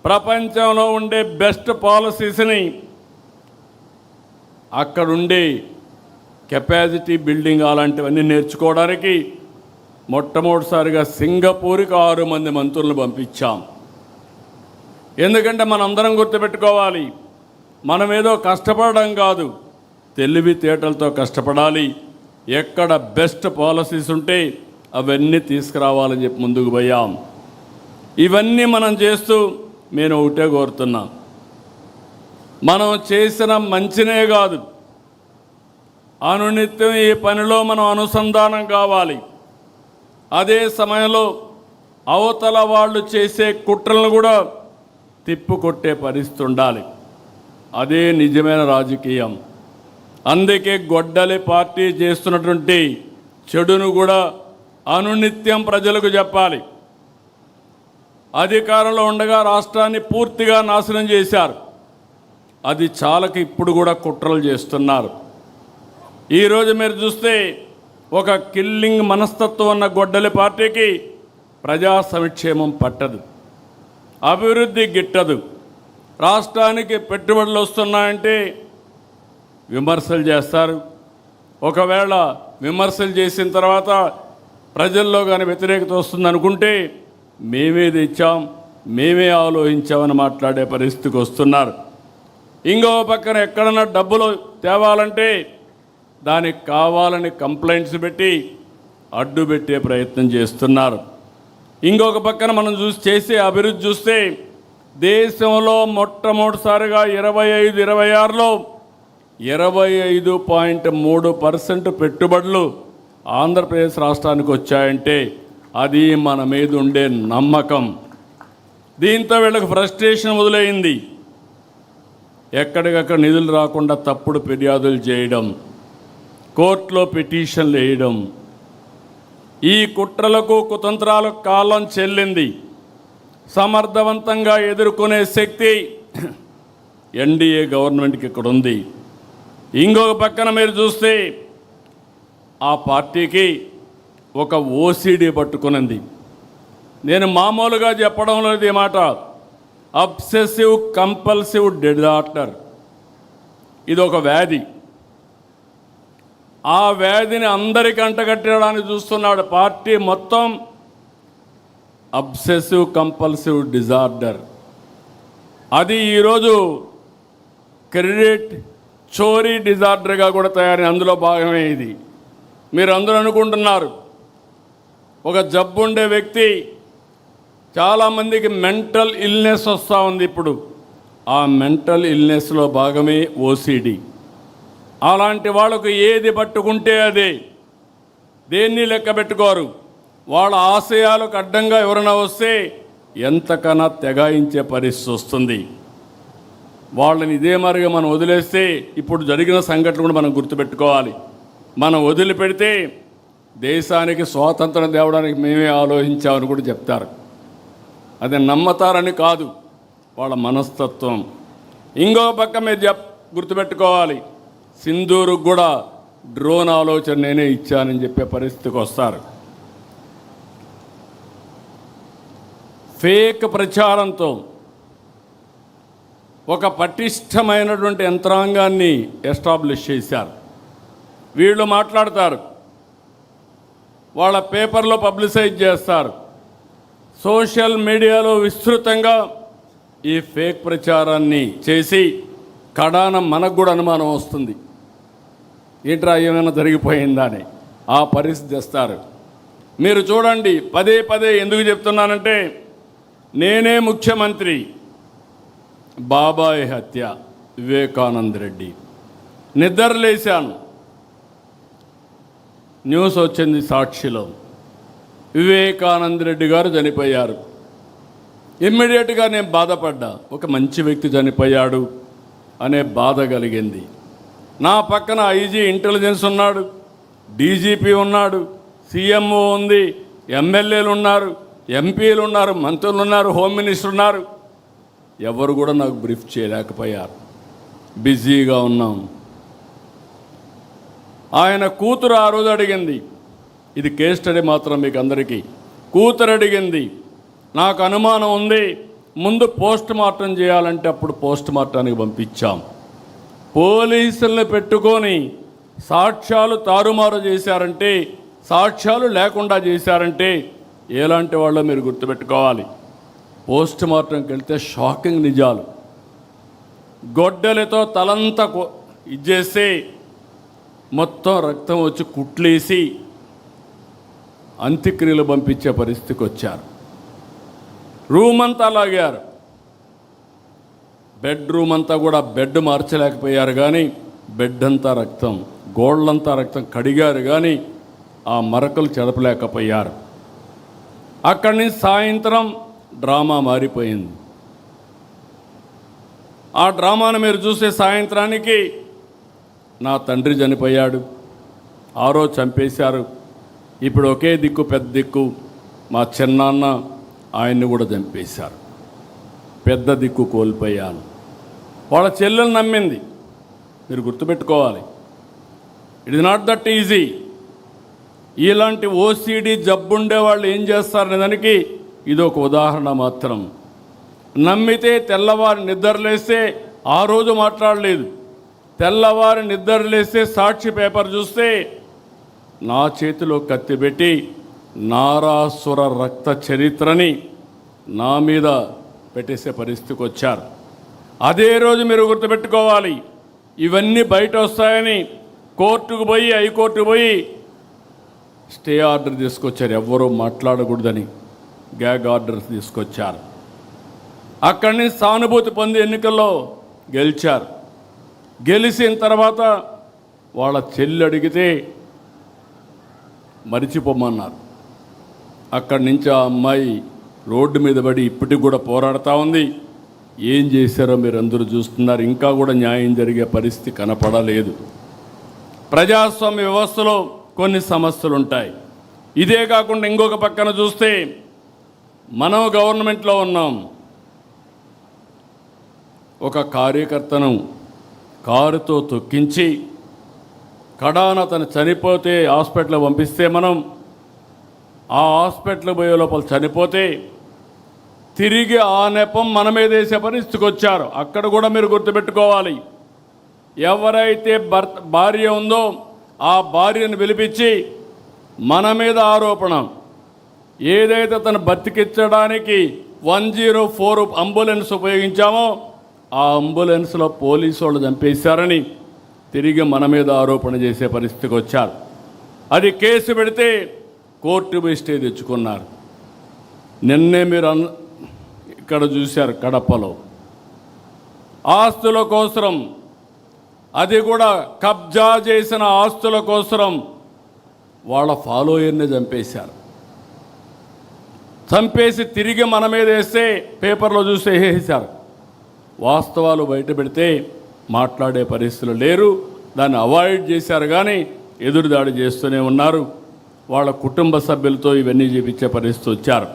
ప్రపంచంలో ఉండే బెస్ట్ పాలసీస్ని అక్కడుండే కెపాసిటీ బిల్డింగ్ అలాంటివన్నీ నేర్చుకోవడానికి మొట్టమొదటిసారిగా సింగపూర్కి 6 మంది మంత్రులను పంపించాం. ఎందుకంటే మనందరం గుర్తుపెట్టుకోవాలి, మనమేదో కష్టపడడం కాదు, తెలివితేటలతో కష్టపడాలి. ఎక్కడ బెస్ట్ పాలసీస్ ఉంటే అవన్నీ తీసుకురావాలని చెప్పి ముందుకు పోయాం. ఇవన్నీ మనం చేస్తూ నేను ఒకటే కోరుతున్నా, మనం చేసిన మంచినే కాదు, అనునిత్యం ఈ పనిలో మనం అనుసంధానం కావాలి. అదే సమయంలో అవతల వాళ్ళు చేసే కుట్రలను కూడా తిప్పుకొట్టే పరిస్థితి ఉండాలి. అదే నిజమైన రాజకీయం. అందుకే గొడ్డలి పార్టీ చేస్తున్నటువంటి చెడును కూడా అనునిత్యం ప్రజలకు చెప్పాలి. అధికారంలో ఉండగా రాష్ట్రాన్ని పూర్తిగా నాశనం చేశారు. అది చాలక ఇప్పుడు కూడా కుట్రలు చేస్తున్నారు. ఈరోజు మీరు చూస్తే ఒక కిల్లింగ్ మనస్తత్వం ఉన్న గొడ్డలి పార్టీకి ప్రజా సంక్షేమం పట్టదు, అభివృద్ధి గిట్టదు. రాష్ట్రానికి పెట్టుబడులు వస్తున్నాయంటే విమర్శలు చేస్తారు. ఒకవేళ విమర్శలు చేసిన తర్వాత ప్రజల్లో కానీ వ్యతిరేకత వస్తుంది అనుకుంటే మేమే తెచ్చాం, మేమే ఆలోచించామని మాట్లాడే పరిస్థితికి వస్తున్నారు. ఇంకో పక్కన ఎక్కడన్నా డబ్బులు తేవాలంటే దానికి కావాలని కంప్లైంట్స్ పెట్టి అడ్డు పెట్టే ప్రయత్నం చేస్తున్నారు. ఇంకొక పక్కన మనం చేసే అభివృద్ధి చూస్తే దేశంలో మొట్టమొదటిసారిగా 25-26లో 25.3% పెట్టుబడులు ఆంధ్రప్రదేశ్ రాష్ట్రానికి వచ్చాయంటే అది మన మీద ఉండే నమ్మకం. దీంతో వీళ్ళకి ఫ్రస్ట్రేషన్ మొదలైంది. ఎక్కడికక్కడ నిధులు రాకుండా తప్పుడు ఫిర్యాదులు చేయడం, కోర్టులో పిటిషన్లు వేయడం, ఈ కుట్రలకు కుతంత్రాలకు కాలం చెల్లింది. సమర్థవంతంగా ఎదుర్కొనే శక్తి ఎన్డీఏ గవర్నమెంట్కి ఇక్కడ ఉంది. ఇంకొక పక్కన మీరు చూస్తే ఆ పార్టీకి ఒక ఓసీడీ పట్టుకునింది. నేను మామూలుగా చెప్పడం లేదు ఈ మాట, అబ్సెసివ్ కంపల్సివ్ డిజార్డర్. ఇది ఒక వ్యాధి. ఆ వ్యాధిని అందరికీ అంటగట్టడానికి చూస్తున్నాడు పార్టీ మొత్తం. అబ్సెసివ్ కంపల్సివ్ డిజార్డర్ అది ఈరోజు క్రెడిట్ చోరీ డిజార్డర్గా కూడా తయారైన అందులో భాగమే ఇది. మీరు అందరూ అనుకుంటున్నారు ఒక జబ్బు ఉండే వ్యక్తి, చాలామందికి మెంటల్ ఇల్నెస్ వస్తూ ఉంది. ఇప్పుడు ఆ మెంటల్ ఇల్నెస్లో భాగమే ఓసీడీ. అలాంటి వాళ్ళకు ఏది పట్టుకుంటే అదే, దేన్ని లెక్క పెట్టుకోరు. వాళ్ళ ఆశయాలకు అడ్డంగా ఎవరైనా వస్తే ఎంతకన్నా తెగాయించే పరిస్థితి వస్తుంది. వాళ్ళని ఇదే మరిగా మనం వదిలేస్తే ఇప్పుడు జరిగిన సంఘటనలు కూడా మనం గుర్తుపెట్టుకోవాలి. మనం వదిలిపెడితే దేశానికి స్వాతంత్రం తేవడానికి మేమే ఆలోచించామని కూడా చెప్తారు. అది నమ్మతారని కాదు, వాళ్ళ మనస్తత్వం. ఇంకో పక్క మీరు గుర్తుపెట్టుకోవాలి, సింధూరుకు కూడా డ్రోన్ ఆలోచన నేనే ఇచ్చానని చెప్పే పరిస్థితికి వస్తారు. ఫేక్ ప్రచారంతో ఒక పటిష్టమైనటువంటి యంత్రాంగాన్ని ఎస్టాబ్లిష్ చేశారు. వీళ్ళు మాట్లాడతారు, వాళ్ళ పేపర్లో పబ్లిసైజ్ చేస్తారు, సోషల్ మీడియాలో విస్తృతంగా ఈ ఫేక్ ప్రచారాన్ని చేసి కడాన మనకు కూడా అనుమానం వస్తుంది, ఏంట్రా ఏమైనా జరిగిపోయిందా అని. ఆ పరిస్థితి తెస్తారు. మీరు చూడండి, పదే పదే ఎందుకు చెప్తున్నానంటే, నేనే ముఖ్యమంత్రి, బాబాయ్ హత్య, వివేకానంద రెడ్డి, నిద్రలేశాను, న్యూస్ వచ్చింది సాక్షిలో, వివేకానంద రెడ్డి గారు చనిపోయారు. ఇమ్మీడియట్గా నేను బాధపడ్డా, ఒక మంచి వ్యక్తి చనిపోయాడు అనే బాధ కలిగింది. నా పక్కన ఐజీ ఇంటెలిజెన్స్ ఉన్నాడు, డీజీపీ ఉన్నాడు, సీఎంఓ ఉంది, ఎమ్మెల్యేలు ఉన్నారు, ఎంపీలు ఉన్నారు, మంత్రులు ఉన్నారు, హోమ్ మినిస్టర్ ఉన్నారు. ఎవరు కూడా నాకు బ్రీఫ్ చేయలేకపోయారు, బిజీగా ఉన్నాం. ఆయన కూతురు ఆ రోజు అడిగింది, ఇది కేస్ స్టడీ మాత్రం మీకు అందరికీ, కూతురు అడిగింది, నాకు అనుమానం ఉంది ముందు పోస్ట్ మార్టం చేయాలంటే అప్పుడు పోస్ట్ మార్టానికి పంపించాం. పోలీసుల్ని పెట్టుకొని సాక్ష్యాలు తారుమారు చేశారంటే, సాక్ష్యాలు లేకుండా చేశారంటే ఎలాంటి వాళ్ళో మీరు గుర్తుపెట్టుకోవాలి. పోస్ట్ మార్టంకి వెళ్తే షాకింగ్ నిజాలు. గొడ్డలతో తలంతా ఇచ్చేస్తే మొత్తం రక్తం వచ్చి కుట్లేసి అంత్యక్రియలు పంపించే పరిస్థితికి వచ్చారు. రూమ్ అంతా లాగారు. బెడ్రూమ్ అంతా కూడా బెడ్ మార్చలేకపోయారు, కానీ బెడ్ అంతా రక్తం, గోళ్ళంతా రక్తం కడిగారు, కానీ ఆ మరకలు చెదపలేకపోయారు. అక్కడి నుంచి సాయంత్రం డ్రామా మారిపోయింది. ఆ డ్రామాను మీరు చూసే సాయంత్రానికి నా తండ్రి చనిపోయాడు, ఆ రోజు చంపేశారు, ఇప్పుడు ఒకే దిక్కు పెద్ద దిక్కు మా చిన్నాన్న, ఆయన్ని కూడా చంపేశారు, పెద్ద దిక్కు కోల్పోయాను. వాళ్ళ చెల్లెలు నమ్మింది. మీరు గుర్తుపెట్టుకోవాలి, it is not that easy. ఇలాంటి ఓసిడి జబ్బుండే వాళ్ళు ఏం చేస్తారనే దానికి ఇది ఒక ఉదాహరణ మాత్రం. నమ్మితే తెల్లవారి నిద్రలేస్తే ఆ రోజు మాట్లాడలేదు, తెల్లవారి నిద్రలేస్తే సాక్షి పేపర్ చూస్తే నా చేతిలో కత్తి పెట్టి నారాసుర రక్త చరిత్రని నా మీద పెట్టేసే పరిస్థితికి వచ్చారు. అదే రోజు మీరు గుర్తుపెట్టుకోవాలి, ఇవన్నీ బయట వస్తాయని కోర్టుకు పోయి, హైకోర్టుకు పోయి స్టే ఆర్డర్ తీసుకొచ్చారు, ఎవ్వరూ మాట్లాడకూడదని గ్యాగ్ ఆర్డర్స్ తీసుకొచ్చారు. అక్కడి నుంచి సానుభూతి పొంది ఎన్నికల్లో గెలిచారు. గెలిచిన తర్వాత వాళ్ళ చెల్లి అడిగితే మరిచిపోమన్నారు. అక్కడి నుంచి ఆ అమ్మాయి రోడ్డు మీద పడి ఇప్పటికి కూడా పోరాడుతూ ఉంది. ఏం చేశారో మీరు అందరూ చూస్తున్నారు. ఇంకా కూడా న్యాయం జరిగే పరిస్థితి కనపడలేదు. ప్రజాస్వామ్య వ్యవస్థలో కొన్ని సమస్యలు ఉంటాయి. ఇదే కాకుండా ఇంకొక పక్కన చూస్తే మనం గవర్నమెంట్లో ఉన్నాం. ఒక కార్యకర్తను కారుతో తొక్కించి కడాన అతను చనిపోతే హాస్పిటల్ పంపిస్తే, మనం ఆ హాస్పిటల్ పోయే లోపల చనిపోతే తిరిగి ఆ నెపం మన మీద వేసే పరిస్థితికి వచ్చారు. అక్కడ కూడా మీరు గుర్తుపెట్టుకోవాలి, ఎవరైతే భార్య ఉందో ఆ భార్యను పిలిపించి మన మీద ఆరోపణ, ఏదైతే తను బతికించడానికి 104 అంబులెన్స్ ఉపయోగించామో ఆ అంబులెన్స్లో పోలీసు వాళ్ళు చంపేశారని తిరిగి మన మీద ఆరోపణ చేసే పరిస్థితికి వచ్చారు. అది కేసు పెడితే కోర్టు పోయి స్టే తెచ్చుకున్నారు. నిన్నే మీరు ఇక్కడ చూశారు, కడపలో ఆస్తుల కోసం, అది కూడా కబ్జా చేసిన ఆస్తుల కోసం వాళ్ళ ఫాలోయర్ని చంపేశారు. చంపేసి తిరిగి మన మీద వేస్తే పేపర్లో చూస్తే వేసేశారు. వాస్తవాలు బయట పెడితే మాట్లాడే పరిస్థితులు లేరు, దాన్ని అవాయిడ్ చేశారు, కానీ ఎదురుదాడి చేస్తూనే ఉన్నారు. వాళ్ళ కుటుంబ సభ్యులతో ఇవన్నీ చేపించే పరిస్థితి వచ్చారు.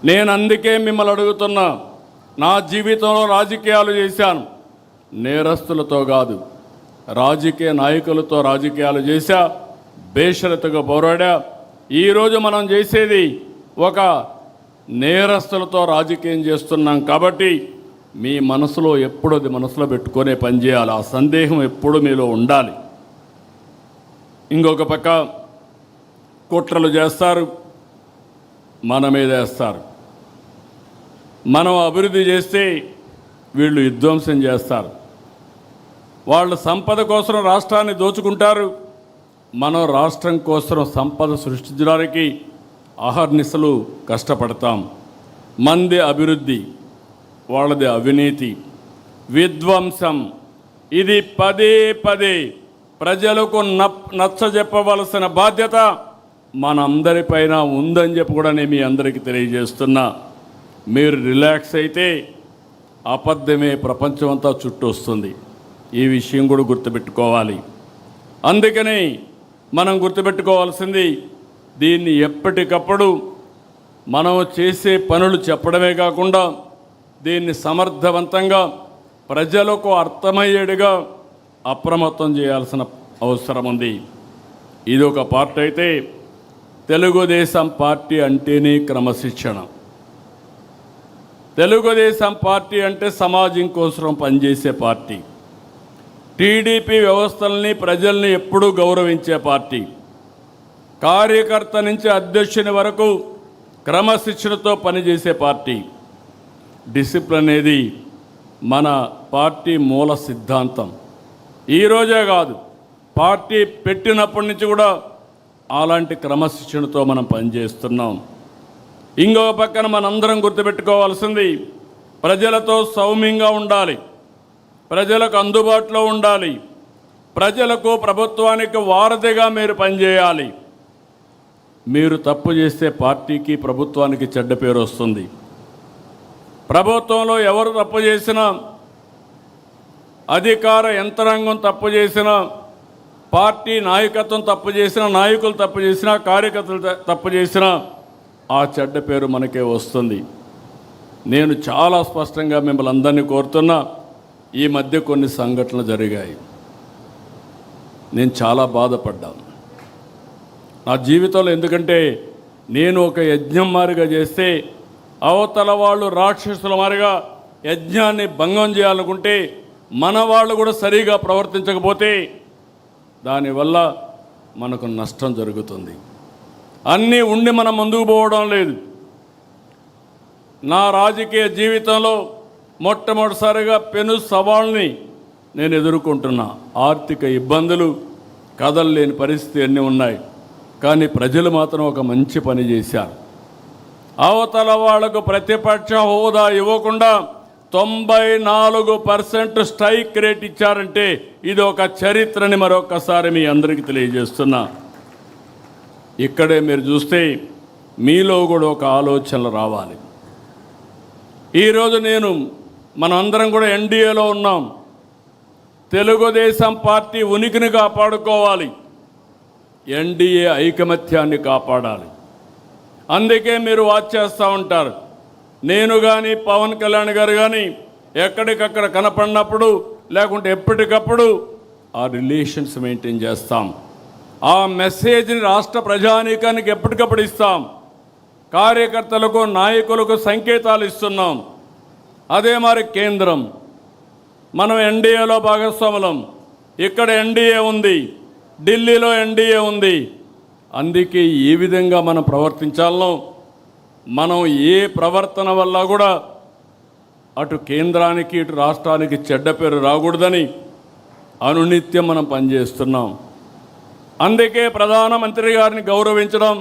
నేను అందుకే మిమ్మల్ని అడుగుతున్నా, నా జీవితంలో రాజకీయాలు చేశాను, నేరస్తులతో కాదు, రాజకీయ నాయకులతో రాజకీయాలు చేశా, బేషరతుగా పోరాడా. ఈరోజు మనం చేసేది ఒక నేరస్తులతో రాజకీయం చేస్తున్నాం కాబట్టి మీ మనసులో ఎప్పుడూ అది మనసులో పెట్టుకునే పనిచేయాలి. ఆ సందేహం ఎప్పుడూ మీలో ఉండాలి. ఇంకొక పక్క కుట్రలు చేస్తారు, మన మీద వేస్తారు. మనం అభివృద్ధి చేస్తే వీళ్ళు విధ్వంసం చేస్తారు. వాళ్ళు సంపద కోసం రాష్ట్రాన్ని దోచుకుంటారు, మనం రాష్ట్రం కోసం సంపద సృష్టించడానికి అహర్నిశలు కష్టపడతాం. మంది అభివృద్ధి, వాళ్ళది అవినీతి, విధ్వంసం. ఇది పదే పదే ప్రజలకు నచ్చజెప్పవలసిన బాధ్యత మనందరిపైన ఉందని చెప్పి కూడా నేను మీ అందరికీ తెలియజేస్తున్నా. మీరు రిలాక్స్ అయితే అబద్ధమే ప్రపంచం అంతా చుట్టూ వస్తుంది. ఈ విషయం కూడా గుర్తుపెట్టుకోవాలి. అందుకని మనం గుర్తుపెట్టుకోవాల్సింది, దీన్ని ఎప్పటికప్పుడు మనం చేసే పనులు చెప్పడమే కాకుండా దీన్ని సమర్థవంతంగా ప్రజలకు అర్థమయ్యేట్టుగా అప్రమత్తం చేయాల్సిన అవసరం ఉంది. ఇది ఒక పార్టీ అయితే, తెలుగుదేశం పార్టీ అంటేనే క్రమశిక్షణ. తెలుగుదేశం పార్టీ అంటే సమాజం కోసం పనిచేసే పార్టీ. టీడీపీ వ్యవస్థల్ని ప్రజల్ని ఎప్పుడూ గౌరవించే పార్టీ. కార్యకర్త నుంచి అధ్యక్షుని వరకు క్రమశిక్షణతో పనిచేసే పార్టీ. డిసిప్లిన్ అనేది మన పార్టీ మూల సిద్ధాంతం. ఈరోజే కాదు, పార్టీ పెట్టినప్పటి నుంచి కూడా అలాంటి క్రమశిక్షణతో మనం పనిచేస్తున్నాం. ఇంకొక పక్కన మనందరం గుర్తుపెట్టుకోవాల్సింది, ప్రజలతో సౌమ్యంగా ఉండాలి, ప్రజలకు అందుబాటులో ఉండాలి, ప్రజలకు ప్రభుత్వానికి వారధిగా మీరు పనిచేయాలి. మీరు తప్పు చేస్తే పార్టీకి ప్రభుత్వానికి చెడ్డ పేరు వస్తుంది. ప్రభుత్వంలో ఎవరు తప్పు చేసినా, అధికార యంత్రాంగం తప్పు చేసినా, పార్టీ నాయకత్వం తప్పు చేసినా, నాయకులు తప్పు చేసినా, కార్యకర్తలు తప్పు చేసినా ఆ చెడ్డ పేరు మనకే వస్తుంది. నేను చాలా స్పష్టంగా మిమ్మల్ని అందరినీ కోరుతున్నా, ఈ మధ్య కొన్ని సంఘటనలు జరిగాయి. నేను చాలా బాధపడ్డాను నా జీవితంలో. ఎందుకంటే నేను ఒక యజ్ఞం మారిగా చేస్తే అవతల వాళ్ళు రాక్షసుల మారిగా యజ్ఞాన్ని భంగం చేయాలనుకుంటే, మన వాళ్ళు కూడా సరిగా ప్రవర్తించకపోతే దానివల్ల మనకు నష్టం జరుగుతుంది. అన్నీ ఉండి మనం ముందుకు పోవడం లేదు. నా రాజకీయ జీవితంలో మొట్టమొదటిసారిగా పెను సవాళ్ళని నేను ఎదుర్కొంటున్నా. ఆర్థిక ఇబ్బందులు, కదలలేని పరిస్థితి అన్నీ ఉన్నాయి. కానీ ప్రజలు మాత్రం ఒక మంచి పని చేశారు. అవతల వాళ్లకు ప్రతిపక్ష హోదా ఇవ్వకుండా 94% స్ట్రైక్ రేట్ ఇచ్చారంటే ఇది ఒక చరిత్రని మరొకసారి మీ అందరికీ తెలియజేస్తున్నా. ఇక్కడే మీరు చూస్తే మీలో కూడా ఒక ఆలోచనలు రావాలి. ఈరోజు మనందరం కూడా ఎన్డీఏలో ఉన్నాం. తెలుగుదేశం పార్టీ ఉనికిని కాపాడుకోవాలి, ఎన్డీఏ ఐకమత్యాన్ని కాపాడాలి. అందుకే మీరు వాచ్ చేస్తూ ఉంటారు. నేను కానీ పవన్ కళ్యాణ్ గారు కానీ ఎక్కడికక్కడ కనపడినప్పుడు లేకుంటే ఎప్పటికప్పుడు ఆ రిలేషన్స్ మెయింటైన్ చేస్తాం. ఆ మెసేజ్ని రాష్ట్ర ప్రజానీకానికి ఎప్పటికప్పుడు ఇస్తాం. కార్యకర్తలకు, నాయకులకు సంకేతాలు ఇస్తున్నాం. అదే మరి కేంద్రం, మనం ఎన్డీఏలో భాగస్వాములం. ఇక్కడ ఎన్డీఏ ఉంది, ఢిల్లీలో ఎన్డీఏ ఉంది. అందుకే ఏ విధంగా మనం ప్రవర్తించాలనో, మనం ఏ ప్రవర్తన వల్ల కూడా అటు కేంద్రానికి ఇటు రాష్ట్రానికి చెడ్డ పేరు రాకూడదని అనునిత్యం మనం పనిచేస్తున్నాం. అందుకే ప్రధానమంత్రి గారిని గౌరవించడం,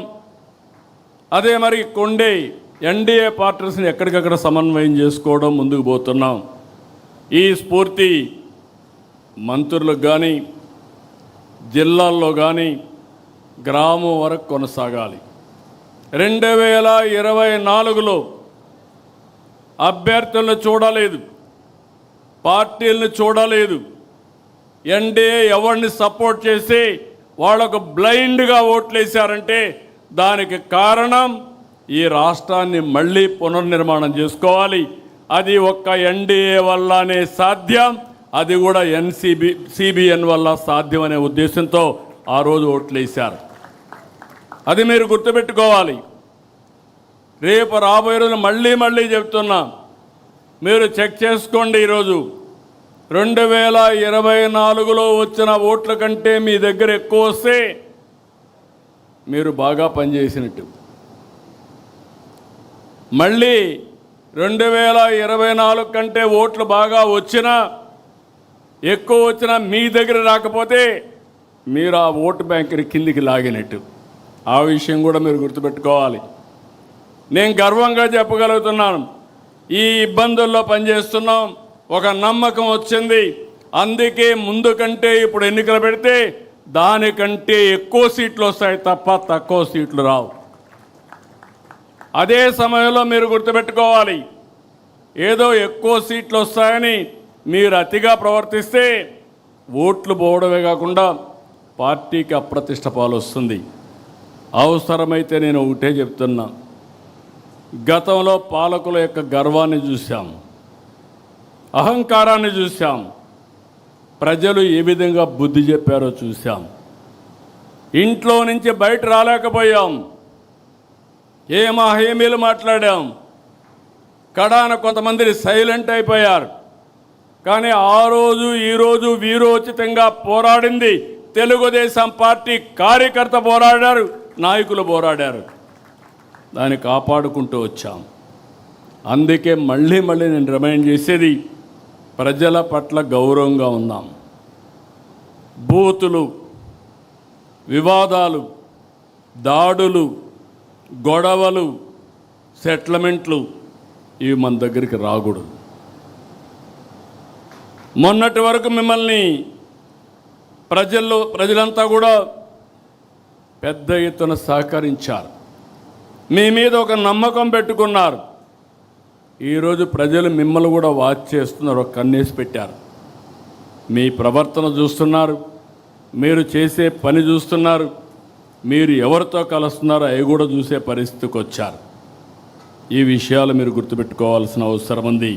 అదే మరి కొండే ఎన్డీఏ పార్టీస్ని ఎక్కడికక్కడ సమన్వయం చేసుకోవడం ముందుకు పోతున్నాం. ఈ స్ఫూర్తి మంత్రులకు కానీ, జిల్లాల్లో కానీ, గ్రామం వరకు కొనసాగాలి. 2024లో అభ్యర్థులను చూడలేదు, పార్టీలను చూడలేదు. ఎన్డీఏ ఎవరిని సపోర్ట్ చేసి వాళ్ళకు బ్లైండ్గా ఓట్లేశారంటే దానికి కారణం ఈ రాష్ట్రాన్ని మళ్ళీ పునర్నిర్మాణం చేసుకోవాలి. అది ఒక్క ఎన్డీఏ వల్లనే సాధ్యం, అది కూడా సిబిఎన్ వల్ల సాధ్యమనే ఉద్దేశంతో ఆ రోజు ఓట్లేశారు. అది మీరు గుర్తుపెట్టుకోవాలి. రేపు రాబోయే రోజు మళ్ళీ చెప్తున్నా, మీరు చెక్ చేసుకోండి. ఈరోజు 2024లో వచ్చిన ఓట్ల కంటే మీ దగ్గర ఎక్కువ వస్తే మీరు బాగా పనిచేసినట్టు. మళ్ళీ 2024 కంటే ఓట్లు బాగా వచ్చినా, ఎక్కువ వచ్చినా మీ దగ్గర రాకపోతే మీరు ఆ ఓటు బ్యాంకుని కిందికి లాగినట్టు. ఆ విషయం కూడా మీరు గుర్తుపెట్టుకోవాలి. నేను గర్వంగా చెప్పగలుగుతున్నాను, ఈ ఇబ్బందుల్లో పనిచేస్తున్నాం. ఒక నమ్మకం వచ్చింది. అందుకే ముందు కంటే ఇప్పుడు ఎన్నికలు పెడితే దానికంటే ఎక్కువ సీట్లు వస్తాయి తప్ప తక్కువ సీట్లు రావు. అదే సమయంలో మీరు గుర్తుపెట్టుకోవాలి, ఏదో ఎక్కువ సీట్లు వస్తాయని మీరు అతిగా ప్రవర్తిస్తే ఓట్లు పోవడమే కాకుండా పార్టీకి అప్రతిష్ట పాలు వస్తుంది. అవసరమైతే నేను ఒకటే చెప్తున్నా, గతంలో పాలకుల యొక్క గర్వాన్ని చూశాం, అహంకారాన్ని చూశాం, ప్రజలు ఏ విధంగా బుద్ధి చెప్పారో చూశాం. ఇంట్లో నుంచి బయట రాలేకపోయాం, హామీలు మాట్లాడాం. కడాన కొంతమంది సైలెంట్ అయిపోయారు. కానీ ఆ రోజు ఈరోజు వీరోచితంగా పోరాడింది తెలుగుదేశం పార్టీ కార్యకర్త పోరాడారు, నాయకులు పోరాడారు. దాన్ని కాపాడుకుంటూ వచ్చాం. అందుకే మళ్ళీ నేను రిమైండ్ చేసేది, ప్రజల పట్ల గౌరవంగా ఉందాం. బూతులు, వివాదాలు, దాడులు, గొడవలు, సెటిల్మెంట్లు ఇవి మన దగ్గరికి రాకూడదు. మొన్నటి వరకు మిమ్మల్ని ప్రజలంతా కూడా పెద్ద ఎత్తున సహకరించారు, మీ మీద ఒక నమ్మకం పెట్టుకున్నారు. ఈరోజు ప్రజలు మిమ్మల్ని కూడా వాచ్ చేస్తున్నారు, ఒక కన్నేసి పెట్టారు. మీ ప్రవర్తన చూస్తున్నారు, మీరు చేసే పని చూస్తున్నారు, మీరు ఎవరితో కలుస్తున్నారో అవి కూడా చూసే పరిస్థితికి వచ్చారు. ఈ విషయాలు మీరు గుర్తుపెట్టుకోవాల్సిన అవసరం ఉంది.